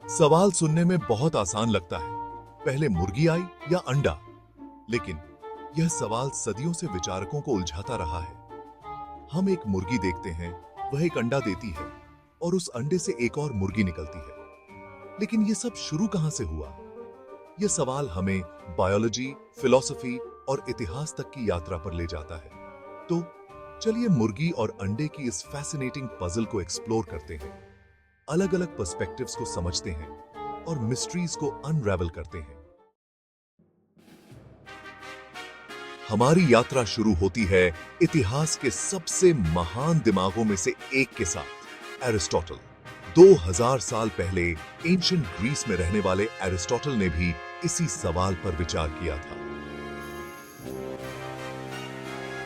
सवाल सुनने में बहुत आसान लगता है, पहले मुर्गी आई या अंडा। लेकिन यह सवाल सदियों से विचारकों को उलझाता रहा है। हम एक मुर्गी देखते हैं, वह एक अंडा देती है और उस अंडे से एक और मुर्गी निकलती है। लेकिन यह सब शुरू कहां से हुआ? यह सवाल हमें बायोलॉजी, फिलॉसफी और इतिहास तक की यात्रा पर ले जाता है। तो चलिए मुर्गी और अंडे की इस फैसिनेटिंग पजल को एक्सप्लोर करते हैं, अलग अलग पर्सपेक्टिव्स को समझते हैं और मिस्ट्रीज को अनरैवल करते हैं। हमारी यात्रा शुरू होती है इतिहास के सबसे महान दिमागों में से एक के साथ, एरिस्टोटल। 2000 साल पहले एंशिएंट ग्रीस में रहने वाले एरिस्टोटल ने भी इसी सवाल पर विचार किया था।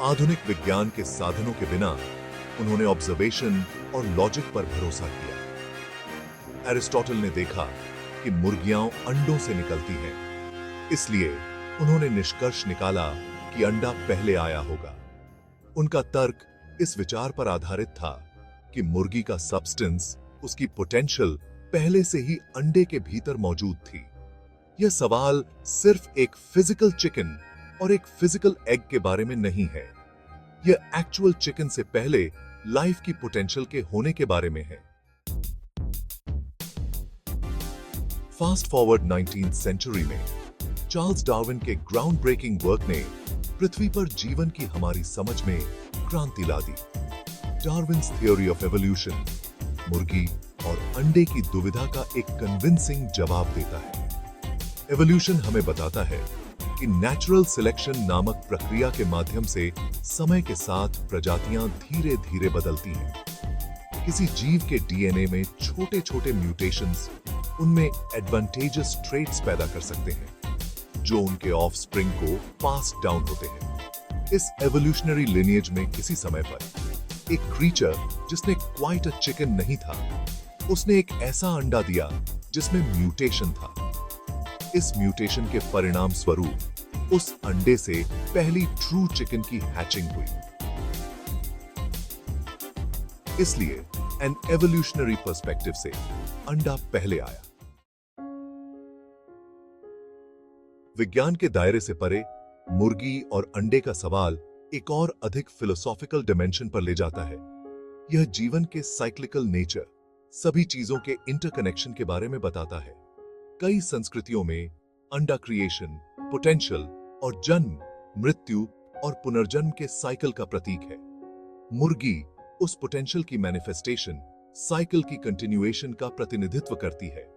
आधुनिक विज्ञान के साधनों के बिना उन्होंने ऑब्जर्वेशन और लॉजिक पर भरोसा किया। एरिस्टोटल ने देखा कि मुर्गियां अंडों से निकलती हैं, इसलिए उन्होंने निष्कर्ष निकाला कि अंडा पहले आया होगा। उनका तर्क इस विचार पर आधारित था कि मुर्गी का सब्सटेंस, उसकी पोटेंशियल पहले से ही अंडे के भीतर मौजूद थी। यह सवाल सिर्फ एक फिजिकल चिकन और एक फिजिकल एग के बारे में नहीं है। यह एक्चुअल चिकन से पहले लाइफ की पोटेंशियल के होने के बारे में है। फास्ट फॉरवर्ड 19th सेंचुरी में चार्ल्स डार्विन के ग्राउंड ब्रेकिंग वर्क ने पृथ्वी पर जीवन की हमारी समझ में क्रांति ला दी। डार्विन्स थ्योरी ऑफ एवोल्यूशन मुर्गी और अंडे की दुविधा का एक कन्विंसिंग जवाब देता है। एवोल्यूशन हमें बताता है कि नेचुरल सिलेक्शन नामक प्रक्रिया के माध्यम से समय के साथ प्रजातियां धीरे धीरे बदलती हैं। किसी जीव के डीएनए में छोटे छोटे म्यूटेशंस उनमें एडवांटेजस ट्रेट्स पैदा कर सकते हैं, जो उनके ऑफस्प्रिंग को पास डाउन होते हैं। इस एवोल्यूशनरी लिनिएज में किसी समय पर एक क्रीचर जिसने क्वाइट अ चिकन नहीं था, उसने एक ऐसा अंडा दिया जिसमें म्यूटेशन था। इस म्यूटेशन के परिणाम स्वरूप उस अंडे से पहली ट्रू चिकन की हैचिंग हुई। इसलिए एन एवोल्यूशनरी पर्सपेक्टिव से अंडा पहले आया। विज्ञान के दायरे से परे मुर्गी और अंडे का सवाल एक और अधिक फिलोसॉफिकल डिमेंशन पर ले जाता है। यह जीवन के साइक्लिकल नेचर, सभी चीजों के इंटरकनेक्शन के बारे में बताता है। कई संस्कृतियों में अंडा क्रिएशन, पोटेंशियल और जन्म, मृत्यु और पुनर्जन्म के साइकिल का प्रतीक है। मुर्गी उस पोटेंशियल की मैनिफेस्टेशन, साइकिल की कंटिन्यूएशन का प्रतिनिधित्व करती है।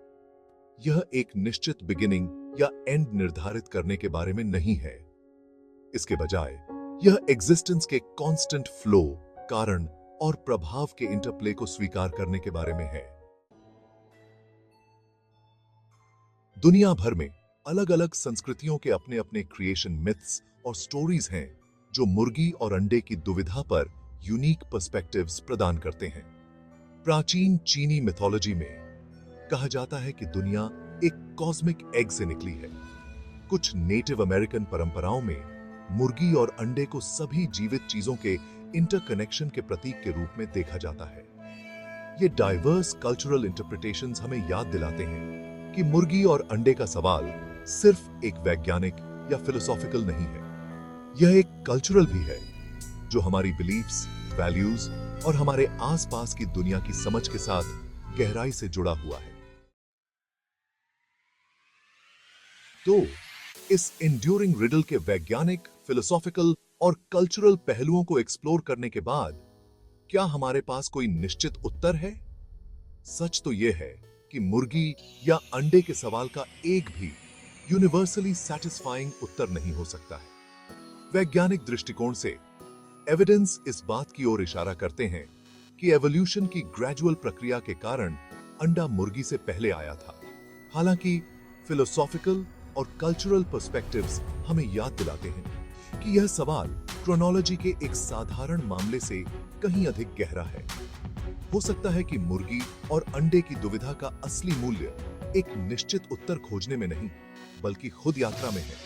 यह एक निश्चित बिगिनिंग या एंड निर्धारित करने के बारे में नहीं है। इसके बजाय यह एग्जिस्टेंस के कांस्टेंट फ्लो, कारण और प्रभाव के इंटरप्ले को स्वीकार करने के बारे में है। दुनिया भर में अलग अलग संस्कृतियों के अपने अपने क्रिएशन मिथ्स और स्टोरीज हैं, जो मुर्गी और अंडे की दुविधा पर यूनिक पर्सपेक्टिव्स प्रदान करते हैं। प्राचीन चीनी मिथोलॉजी में कहा जाता है कि दुनिया एक कॉस्मिक एग से निकली है। कुछ नेटिव अमेरिकन परंपराओं में मुर्गी और अंडे को सभी जीवित चीजों के इंटरकनेक्शन के प्रतीक के रूप में देखा जाता है। ये डाइवर्स कल्चरल इंटरप्रिटेशंस हमें याद दिलाते हैं कि मुर्गी और अंडे का सवाल सिर्फ एक वैज्ञानिक या फिलोसॉफिकल नहीं है, यह एक कल्चरल भी है, जो हमारी बिलीफ्स, वैल्यूज और हमारे आसपास की दुनिया की समझ के साथ गहराई से जुड़ा हुआ है। तो इस एंड्यूरिंग रिडल के वैज्ञानिक, फिलोसॉफिकल और कल्चरल पहलुओं को एक्सप्लोर करने के बाद क्या हमारे पास कोई निश्चित उत्तर है? सच तो यह है कि मुर्गी या अंडे के सवाल का एक भी यूनिवर्सली सैटिस्फाइंग उत्तर नहीं हो सकता है। वैज्ञानिक दृष्टिकोण से एविडेंस इस बात की ओर इशारा करते हैं कि एवोल्यूशन की ग्रेजुअल प्रक्रिया के कारण अंडा मुर्गी से पहले आया था। हालांकि फिलोसॉफिकल और कल्चरल पर्सपेक्टिव्स हमें याद दिलाते हैं कि यह सवाल क्रोनोलॉजी के एक साधारण मामले से कहीं अधिक गहरा है। हो सकता है कि मुर्गी और अंडे की दुविधा का असली मूल्य एक निश्चित उत्तर खोजने में नहीं, बल्कि खुद यात्रा में है।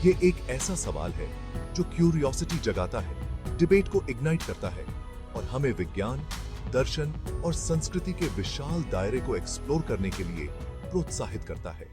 यह एक ऐसा सवाल है जो क्यूरियोसिटी जगाता है, डिबेट को इग्नाइट करता है और हमें विज्ञान, दर्शन और संस्कृति के विशाल दायरे को एक्सप्लोर करने के लिए प्रोत्साहित करता है।